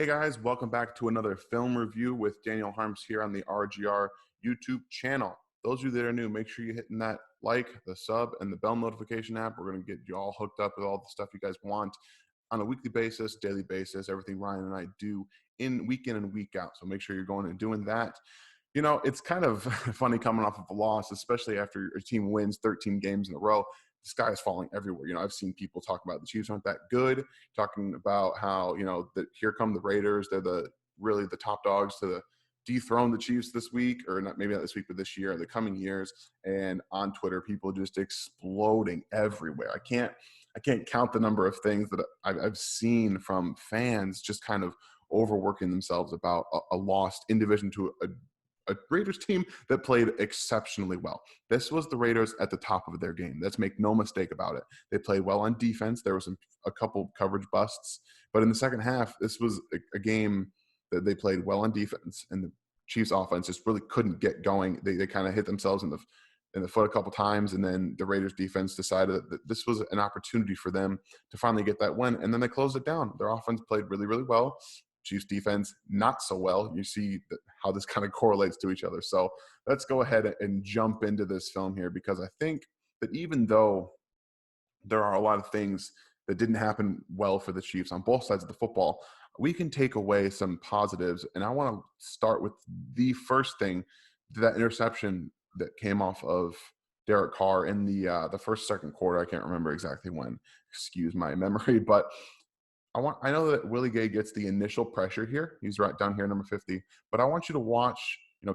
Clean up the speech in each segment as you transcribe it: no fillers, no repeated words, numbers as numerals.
Hey guys, welcome back to another film review with Daniel Harms here on the RGR YouTube channel. Those of you that are new, make sure you're hitting that like, the sub, and the bell notification app. We're going to get you all hooked up with all the stuff you guys want on a weekly basis, daily basis, everything Ryan and I do in week in and week out. So make sure you're going and doing that. You know, it's kind of funny coming off of a loss, especially after your team wins 13 games in a row. The sky is falling everywhere. You know, I've seen people talk about the Chiefs aren't that good, talking about how, that here come the Raiders. They're really the top dogs to dethrone the Chiefs this week, or not, maybe not this week, but this year, the coming years. And on Twitter, people just exploding everywhere. I can't count the number of things that I've seen from fans just kind of overworking themselves about a lost in division to a Raiders team that played exceptionally well. This was the Raiders at the top of their game. Let's make no mistake about it. They played well on defense. There was a couple coverage busts, but in the second half, this was a game that they played well on defense, and the Chiefs offense just really couldn't get going. They kind of hit themselves in the foot a couple times, and then the Raiders defense decided that this was an opportunity for them to finally get that win, and then they closed it down. Their offense played really, really well. Chiefs defense not so well. You see how this kind of correlates to each other. So let's go ahead and jump into this film here, because I think that even though there are a lot of things that didn't happen well for the Chiefs on both sides of the football, we can take away some positives. And I want to start with the first thing, that interception that came off of Derek Carr in the first, second quarter. I can't remember exactly when. Excuse my memory, but I know that Willie Gay gets the initial pressure here. He's right down here, number 50. But I want you to watch,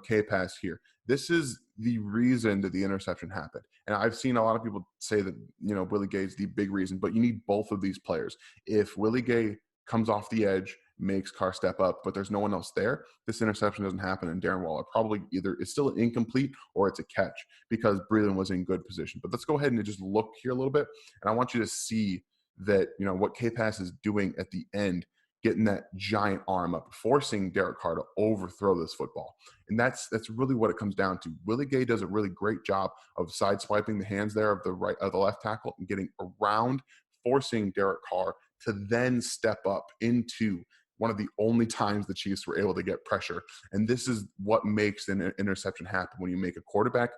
K-Pass here. This is the reason that the interception happened. And I've seen a lot of people say that, Willie Gay is the big reason, but you need both of these players. If Willie Gay comes off the edge, makes Carr step up, but there's no one else there, this interception doesn't happen. And Darren Waller probably either is still incomplete or it's a catch, because Breeland was in good position. But let's go ahead and just look here a little bit. And I want you to see that, what K-Pass is doing at the end, getting that giant arm up, forcing Derek Carr to overthrow this football. And that's really what it comes down to. Willie Gay does a really great job of sideswiping the hands there of the left tackle and getting around, forcing Derek Carr to then step up into one of the only times the Chiefs were able to get pressure. And this is what makes an interception happen, when you make a quarterback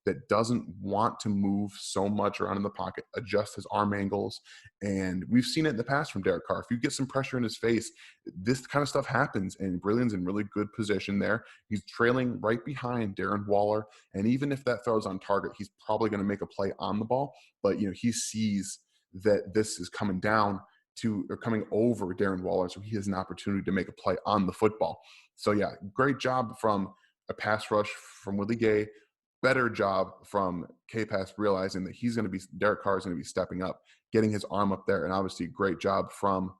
that doesn't want to move so much around in the pocket, adjust his arm angles. And we've seen it in the past from Derek Carr. If you get some pressure in his face, this kind of stuff happens. And Brilliant's in really good position there. He's trailing right behind Darren Waller. And even if that throw's on target, he's probably going to make a play on the ball. But, he sees that this is coming coming over Darren Waller, so he has an opportunity to make a play on the football. So yeah, great job from a pass rush from Willie Gay. Better job from K-Pass realizing that Derek Carr is going to be stepping up, getting his arm up there, and obviously great job from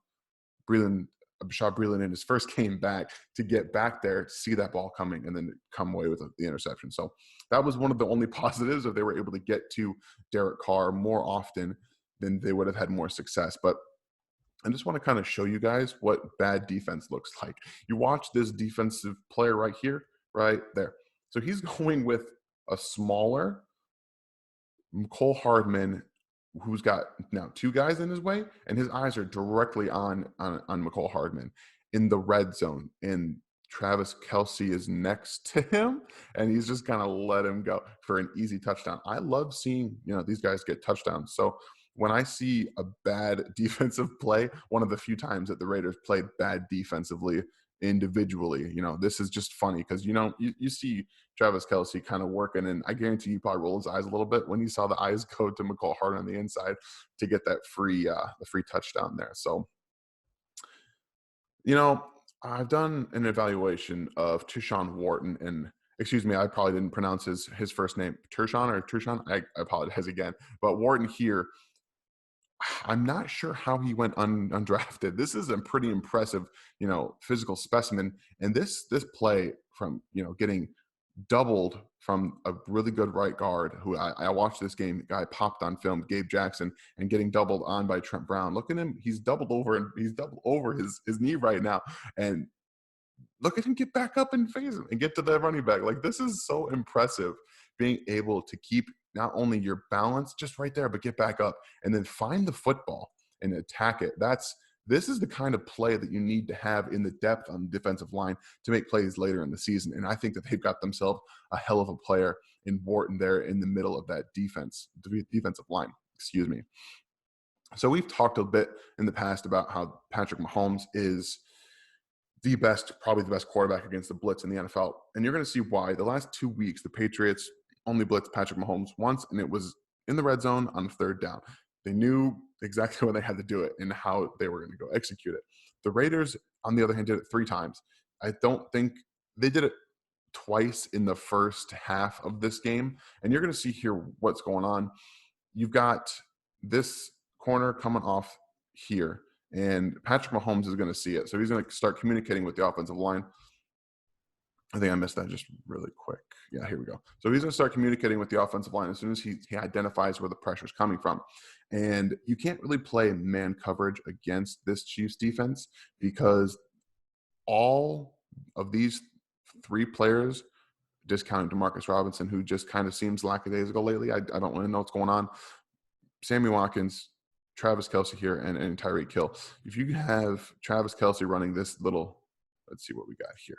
Breeland, Bashad Breeland in his first game back to get back there, to see that ball coming, and then come away with the interception. So that was one of the only positives, if they were able to get to Derek Carr more often, then they would have had more success. But I just want to kind of show you guys what bad defense looks like. You watch this defensive player right here, right there. So he's going with a smaller Mecole Hardman, who's got now two guys in his way, and his eyes are directly on Mecole Hardman in the red zone. And Travis Kelce is next to him, and he's just kind of let him go for an easy touchdown. I love seeing, these guys get touchdowns. So when I see a bad defensive play, one of the few times that the Raiders played bad defensively individually, this is just funny, because, you see Travis Kelce kind of working, and I guarantee you probably rolled his eyes a little bit when he saw the eyes go to Mecole Hardman on the inside to get that free touchdown there. So, I've done an evaluation of Tershawn Wharton, and excuse me, I probably didn't pronounce his first name, Tershawn. I apologize again. But Wharton here, I'm not sure how he went undrafted. This is a pretty impressive, physical specimen. And this play from, getting doubled from a really good right guard who I watched this game, the guy popped on film, Gabe Jackson, and getting doubled on by Trent Brown. Look at him. He's doubled over his knee right now. And look at him get back up and phase him and get to the running back. Like, this is so impressive, being able to keep not only your balance just right there, but get back up and then find the football and attack it. That's This is the kind of play that you need to have in the depth on the defensive line to make plays later in the season. And I think that they've got themselves a hell of a player in Wharton there in the middle of that defensive line. Excuse me. So we've talked a bit in the past about how Patrick Mahomes is probably the best quarterback against the blitz in the NFL. And you're going to see why. The last 2 weeks, the Patriots only blitzed Patrick Mahomes once, and it was in the red zone on 3rd down. They knew exactly when they had to do it and how they were going to go execute it. The Raiders, on the other hand, did it 3 times. I don't think they did it twice in the first half of this game. And you're going to see here what's going on. You've got this corner coming off here, and Patrick Mahomes is going to see it. So he's going to start communicating with the offensive line. I think I missed that just really quick. Yeah, here we go. So he's going to start communicating with the offensive line as soon as he identifies where the pressure is coming from. And you can't really play man coverage against this Chiefs defense because all of these 3 players, discounting Demarcus Robinson, who just kind of seems lackadaisical lately. I don't really know what's going on. Sammy Watkins, Travis Kelce here, and Tyreek Hill. If you have Travis Kelce running this little, let's see what we got here.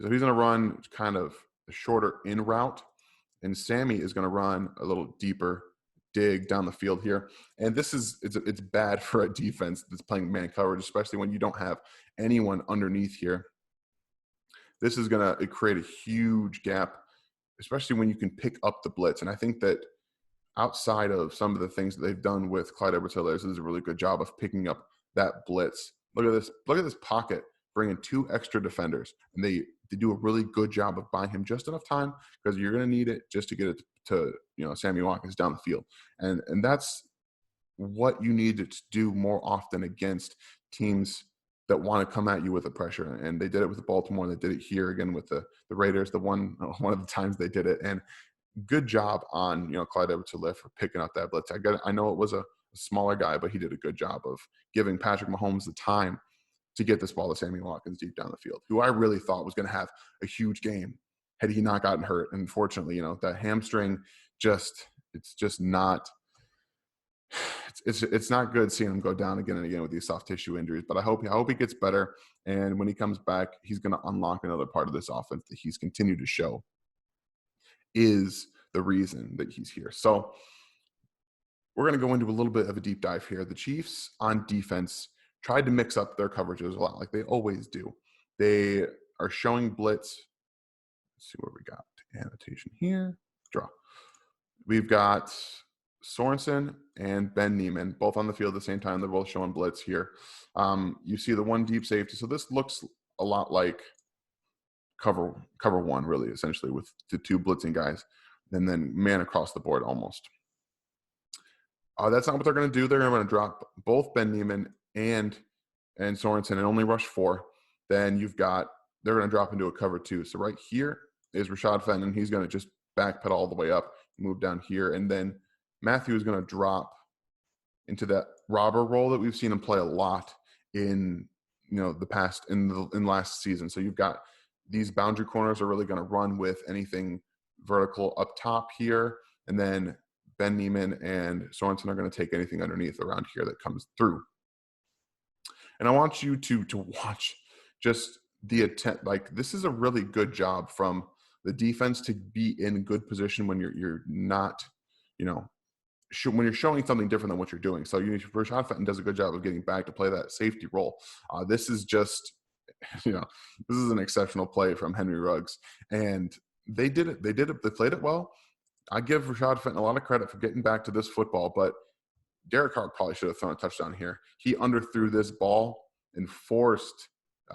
So he's going to run kind of a shorter in route, and Sammy is going to run a little deeper dig down the field here. And this is it's bad for a defense that's playing man coverage, especially when you don't have anyone underneath here. This is going to create a huge gap, especially when you can pick up the blitz. And I think that outside of some of the things that they've done with Clyde Edwards-Helaire, this is a really good job of picking up that blitz. Look at this. Look at this pocket, bringing 2 extra defenders. And they do a really good job of buying him just enough time because you're going to need it just to get it to Sammy Watkins down the field. And that's what you need to do more often against teams that want to come at you with the pressure. And they did it with Baltimore. They did it here again with the Raiders, one of the times they did it. And good job on, Clyde Edwards-Helaire for picking up that blitz. I know it was a smaller guy, but he did a good job of giving Patrick Mahomes the time to get this ball to Sammy Watkins deep down the field, who I really thought was going to have a huge game had he not gotten hurt. And unfortunately, that hamstring it's just not – it's not good seeing him go down again and again with these soft tissue injuries, but I hope he gets better. And when he comes back, he's going to unlock another part of this offense that he's continued to show is the reason that he's here. So we're going to go into a little bit of a deep dive here. The Chiefs on defense tried to mix up their coverages a lot, like they always do. They are showing blitz. Let's see what we got. Annotation here. Draw. We've got Sorensen and Ben Niemann, both on the field at the same time. They're both showing blitz here. You see the one deep safety. So this looks a lot like cover 1, really, essentially, with the 2 blitzing guys, and then man across the board almost. That's not what they're going to do. They're going to drop both Ben Niemann and Sorensen and only rush 4. Then they're going to drop into a cover 2. So right here is Rashad Fenton. He's going to just backpedal all the way up, move down here, and then Matthew is going to drop into that robber role that we've seen him play a lot in the past in last season. So you've got these boundary corners are really going to run with anything vertical up top here, and then Ben Niemann and Sorensen are going to take anything underneath around here that comes through. And I want you to watch just the attempt. Like, this is a really good job from the defense to be in good position when you're not, when you're showing something different than what you're doing. So Rashad Fenton does a good job of getting back to play that safety role. This is just, this is an exceptional play from Henry Ruggs. And they did it. They played it well. I give Rashad Fenton a lot of credit for getting back to this football, but Derek Carr probably should have thrown a touchdown here. He underthrew this ball and forced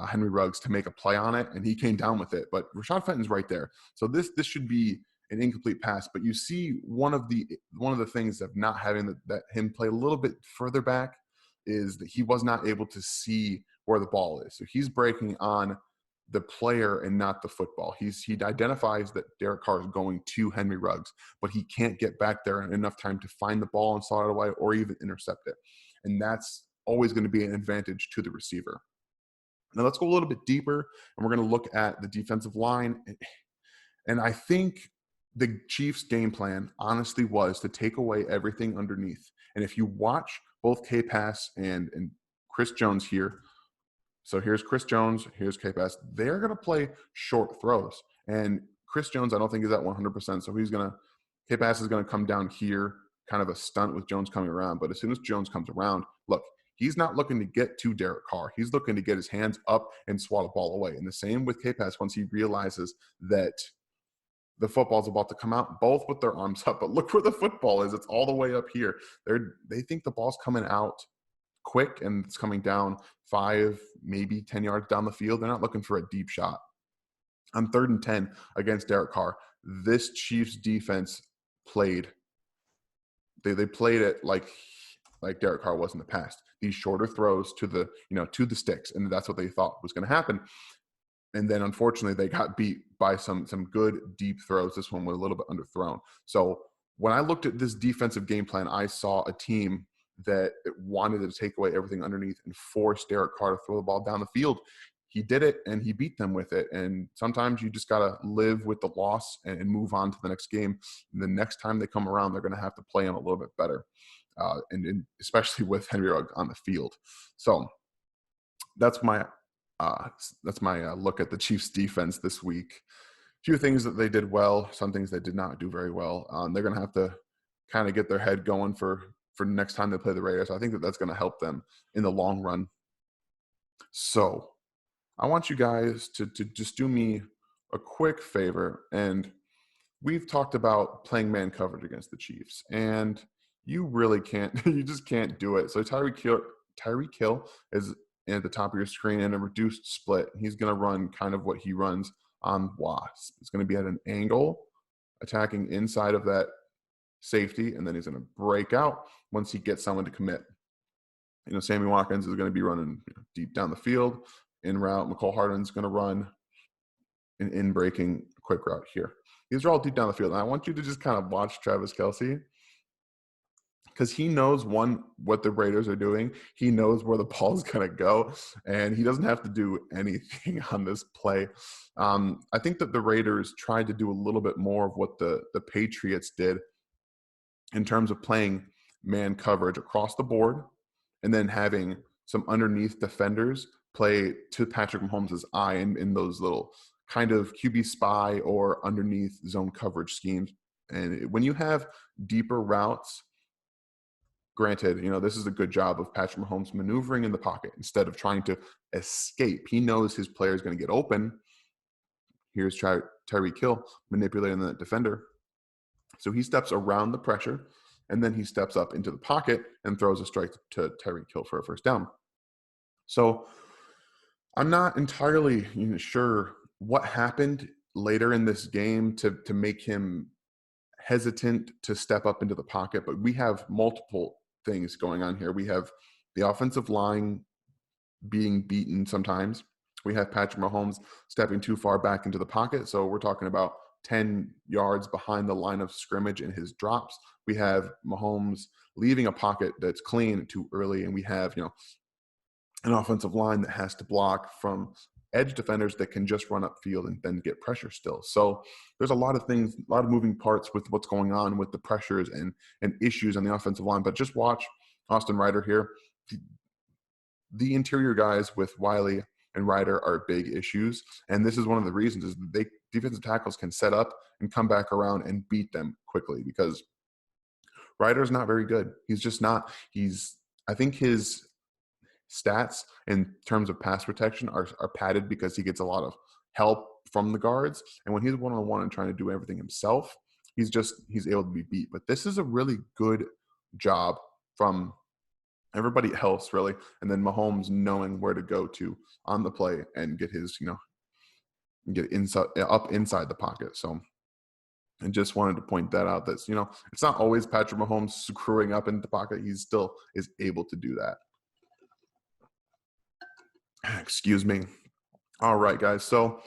Henry Ruggs to make a play on it, and he came down with it. But Rashad Fenton's right there. So this should be an incomplete pass. But you see one of the things of not having that him play a little bit further back is that he was not able to see where the ball is. So he's breaking on the player and not the football. He identifies that Derek Carr is going to Henry Ruggs, but he can't get back there in enough time to find the ball and slot it away or even intercept it. And that's always going to be an advantage to the receiver. Now let's go a little bit deeper, and we're going to look at the defensive line. And I think the Chiefs' game plan honestly was to take away everything underneath. And if you watch both K-Pass and Chris Jones here. So here's Chris Jones, here's K-Pass. They're going to play short throws. And Chris Jones, I don't think is at 100%. So K-Pass is going to come down here, kind of a stunt with Jones coming around. But as soon as Jones comes around, look, he's not looking to get to Derek Carr. He's looking to get his hands up and swat a ball away. And the same with K-Pass once he realizes that the football's about to come out, both with their arms up. But look where the football is. It's all the way up here. They think the ball's coming out quick and it's coming down 5, maybe 10 yards down the field. They're not looking for a deep shot. On 3rd and 10 against Derek Carr, this Chiefs defense played. They played it like Derek Carr was in the past. These shorter throws to the sticks, and that's what they thought was going to happen. And then unfortunately they got beat by some good deep throws. This one was a little bit underthrown. So when I looked at this defensive game plan, I saw a team that wanted to take away everything underneath and force Derek Carr to throw the ball down the field. He did it, and he beat them with it. And sometimes you just got to live with the loss and move on to the next game. And the next time they come around, they're going to have to play him a little bit better, and especially with Henry Rugg on the field. So that's my look at the Chiefs defense this week. A few things that they did well, some things they did not do very well. They're going to have to kind of get their head going for next time they play the Raiders. I think that's going to help them in the long run. So I want you guys to just do me a quick favor. And we've talked about playing man coverage against the Chiefs, and you really can't, you just can't do it. So Tyreek Hill is at the top of your screen in a reduced split. He's going to run kind of what he runs on Wasp. It's going to be at an angle, attacking inside of that safety, and then he's going to break out once he gets someone to commit. Sammy Watkins is going to be running deep down the field, in route. McCole Hardman's going to run an in-breaking quick route here. These are all deep down the field. And I want you to just kind of watch Travis Kelce, because he knows, one, what the Raiders are doing. He knows where the ball is going to go, and he doesn't have to do anything on this play. I think that the Raiders tried to do a little bit more of what the Patriots did in terms of playing man coverage across the board and then having some underneath defenders play to Patrick Mahomes' eye in those little kind of QB spy or underneath zone coverage schemes. And when you have deeper routes, granted, this is a good job of Patrick Mahomes maneuvering in the pocket instead of trying to escape. He knows his player is going to get open. Here's Tyreek Hill manipulating the defender. So he steps around the pressure, and then he steps up into the pocket and throws a strike to Tyreek Hill for a first down. So I'm not entirely sure what happened later in this game to make him hesitant to step up into the pocket, but we have multiple things going on here. We have the offensive line being beaten sometimes. We have Patrick Mahomes stepping too far back into the pocket. So we're talking about 10 yards behind the line of scrimmage in his drops. We have Mahomes leaving a pocket that's clean too early, and we have, an offensive line that has to block from edge defenders that can just run upfield and then get pressure still. So there's a lot of things, a lot of moving parts with what's going on with the pressures and issues on the offensive line. But just watch Austin Ryder here. The interior guys with Wiley and Ryder are big issues. And this is one of the reasons is defensive tackles can set up and come back around and beat them quickly, because Ryder's not very good. He's just not. I think his stats in terms of pass protection are padded because he gets a lot of help from the guards. And when he's one-on-one and trying to do everything himself, he's able to be beat. But this is a really good job from everybody else, really. And then Mahomes knowing where to go to on the play and get his, get inside the pocket. So I just wanted to point that out. That's, it's not always Patrick Mahomes screwing up in the pocket. He still is able to do that. Excuse me. All right, guys. So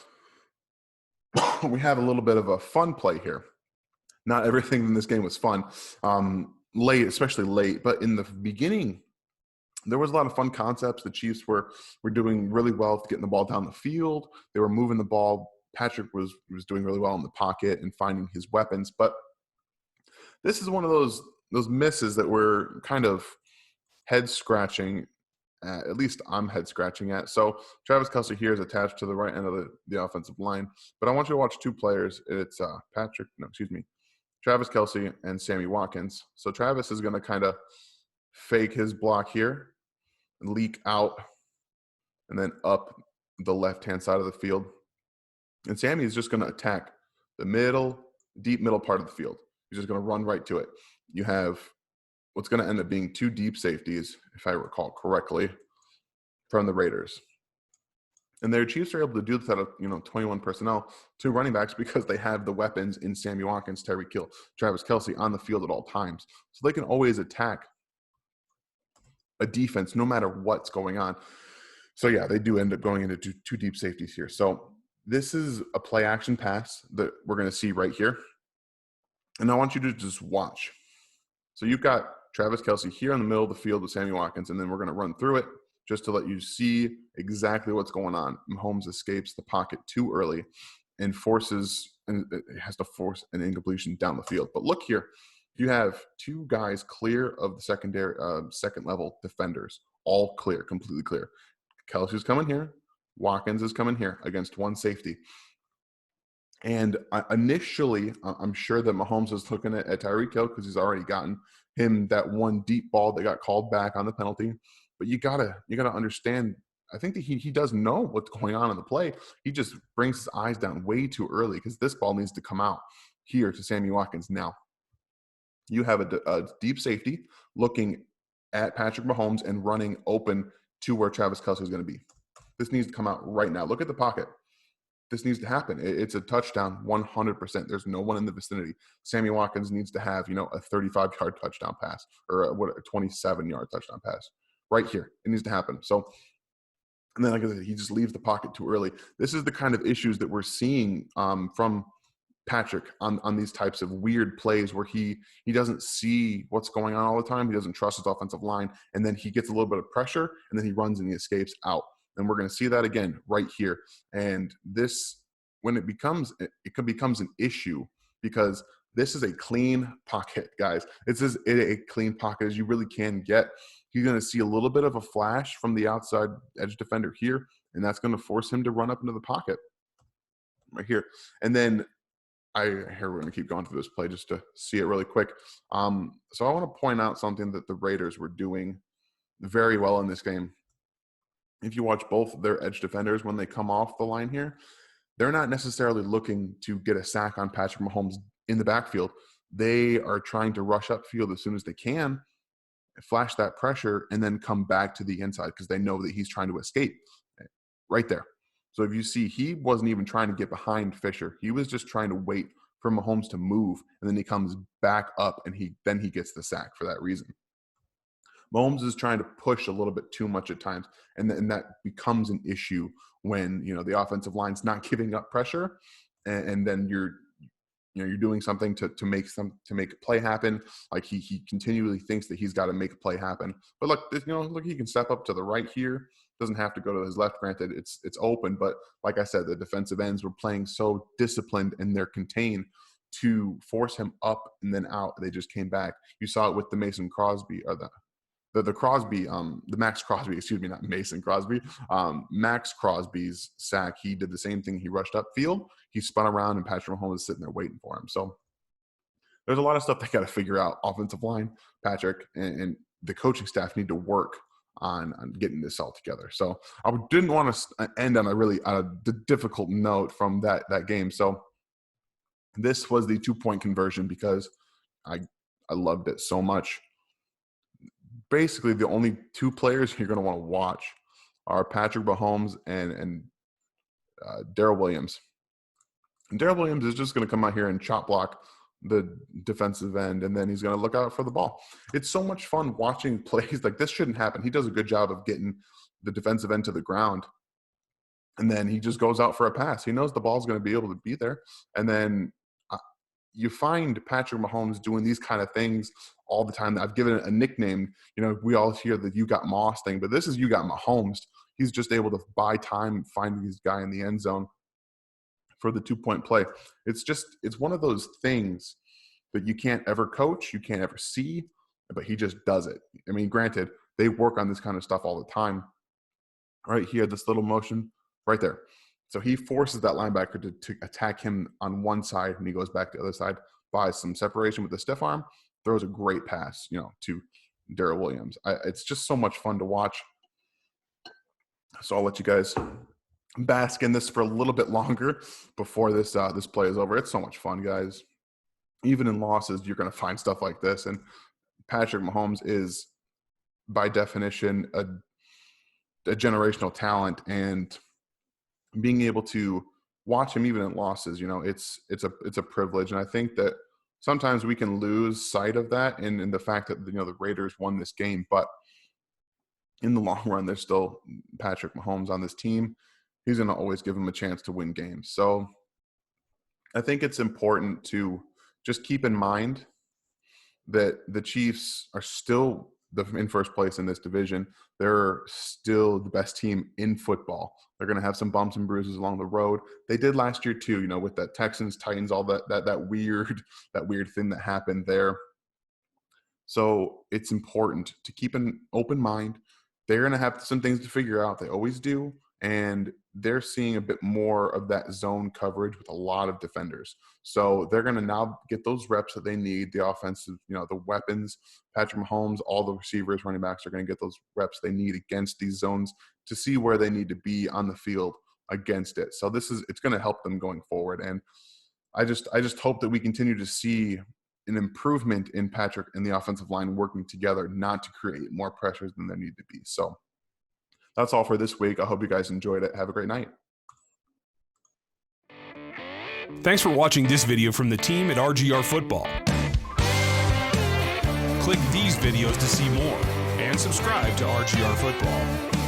we have a little bit of a fun play here. Not everything in this game was fun, late, especially late. But in the beginning, there was a lot of fun concepts. The Chiefs were doing really well getting the ball down the field. They were moving the ball. Patrick was doing really well in the pocket and finding his weapons. But this is one of those misses that were kind of head scratching. at least I'm head scratching at. So Travis Kelce here is attached to the right end of the offensive line, but I want you to watch two players. It's Travis Kelce and Sammy Watkins. So Travis is going to kind of fake his block here, leak out, and then up the left-hand side of the field. And Sammy is just going to attack the deep middle part of the field. He's just going to run right to it. You have what's going to end up being two deep safeties, if I recall correctly, from the Raiders. And their Chiefs are able to do this out of 21 personnel, two running backs, because they have the weapons in Sammy Watkins, Tyreek Hill, Travis Kelce on the field at all times. So they can always attack a defense no matter what's going on. So yeah, they do end up going into two deep safeties here. So this is a play action pass that we're going to see right here. And I want you to just watch. So you've got Travis Kelce here in the middle of the field with Sammy Watkins, and then we're going to run through it just to let you see exactly what's going on. Mahomes escapes the pocket too early and has to force an incompletion down the field. But look here, you have two guys clear of the secondary, second level defenders, all clear, completely clear. Kelce's coming here, Watkins is coming here against one safety. And initially, I'm sure that Mahomes was looking at Tyreek Hill because he's already gotten him that one deep ball that got called back on the penalty. But you gotta understand. I think that he does know what's going on in the play. He just brings his eyes down way too early because this ball needs to come out here to Sammy Watkins. Now you have a deep safety looking at Patrick Mahomes and running open to where Travis Kelce is going to be. This needs to come out right now. Look at the pocket. This needs to happen. It's a touchdown 100%. There's no one in the vicinity. Sammy Watkins needs to have, a 35-yard touchdown pass or a 27-yard touchdown pass right here. It needs to happen. So, and then like I said, he just leaves the pocket too early. This is the kind of issues that we're seeing from Patrick on these types of weird plays where he doesn't see what's going on all the time. He doesn't trust his offensive line, and then he gets a little bit of pressure, and then he runs and he escapes out. And we're going to see that again right here. And this, when it becomes an issue, because this is a clean pocket, guys. It's as a clean pocket as you really can get. You're going to see a little bit of a flash from the outside edge defender here, and that's going to force him to run up into the pocket right here. And then we're going to keep going through this play just to see it really quick. So I want to point out something that the Raiders were doing very well in this game. If you watch both their edge defenders when they come off the line here, they're not necessarily looking to get a sack on Patrick Mahomes in the backfield. They are trying to rush upfield as soon as they can, flash that pressure, and then come back to the inside because they know that he's trying to escape right there. So if you see, he wasn't even trying to get behind Fisher. He was just trying to wait for Mahomes to move, and then he comes back up, and he gets the sack for that reason. Mahomes is trying to push a little bit too much at times, and that becomes an issue when the offensive line's not giving up pressure, and then you're doing something to make a play happen. Like he continually thinks that he's got to make a play happen. But look, he can step up to the right here. Doesn't have to go to his left. Granted, it's open, but like I said, the defensive ends were playing so disciplined and they're contained to force him up and then out. They just came back. You saw it with the Mason Crosby or the Max Crosby, excuse me, not Mason Crosby, Max Crosby's sack. He did the same thing. He rushed upfield. He spun around, and Patrick Mahomes was sitting there waiting for him. So there's a lot of stuff they got to figure out. Offensive line, Patrick, and the coaching staff need to work on getting this all together. So I didn't want to end on a difficult note from that game. So this was the 2-point conversion because I loved it so much. Basically, the only two players you're going to want to watch are Patrick Mahomes and Darrell Williams. And Darrell Williams is just going to come out here and chop block the defensive end, and then he's going to look out for the ball. It's so much fun watching plays like this. Shouldn't happen. He does a good job of getting the defensive end to the ground, and then he just goes out for a pass. He knows the ball's going to be able to be there, and then you find Patrick Mahomes doing these kind of things all the time. I've given it a nickname. We all hear the "you got Moss" thing, but this is "you got Mahomes." He's just able to buy time finding this guy in the end zone for the 2-point play. It's one of those things that you can't ever coach, you can't ever see, but he just does it. I mean, granted, they work on this kind of stuff all the time. Right here, this little motion right there. So he forces that linebacker to attack him on one side, and he goes back to the other side, buys some separation with the stiff arm, throws a great pass, to Darrell Williams. It's just so much fun to watch. So I'll let you guys bask in this for a little bit longer before this play is over. It's so much fun, guys. Even in losses, you're going to find stuff like this. And Patrick Mahomes is, by definition, a generational talent, and being able to watch him even in losses, it's a privilege. And I think that sometimes we can lose sight of that in the fact that, the Raiders won this game, but in the long run, there's still Patrick Mahomes on this team. He's going to always give him a chance to win games. So I think it's important to just keep in mind that the Chiefs are still in first place in this division. They're still the best team in football. They're going to have some bumps and bruises along the road. They did last year too, with that Texans, Titans, all that weird thing that happened there. So it's important to keep an open mind. They're going to have some things to figure out. They always do. And they're seeing a bit more of that zone coverage with a lot of defenders. So they're going to now get those reps that they need, the offensive, the weapons. Patrick Mahomes, all the receivers, running backs are going to get those reps they need against these zones to see where they need to be on the field against it. So it's going to help them going forward. And I just hope that we continue to see an improvement in Patrick and the offensive line working together, not to create more pressures than there need to be. So that's all for this week. I hope you guys enjoyed it. Have a great night. Thanks for watching this video from the team at RGR Football. Click these videos to see more and subscribe to RGR Football.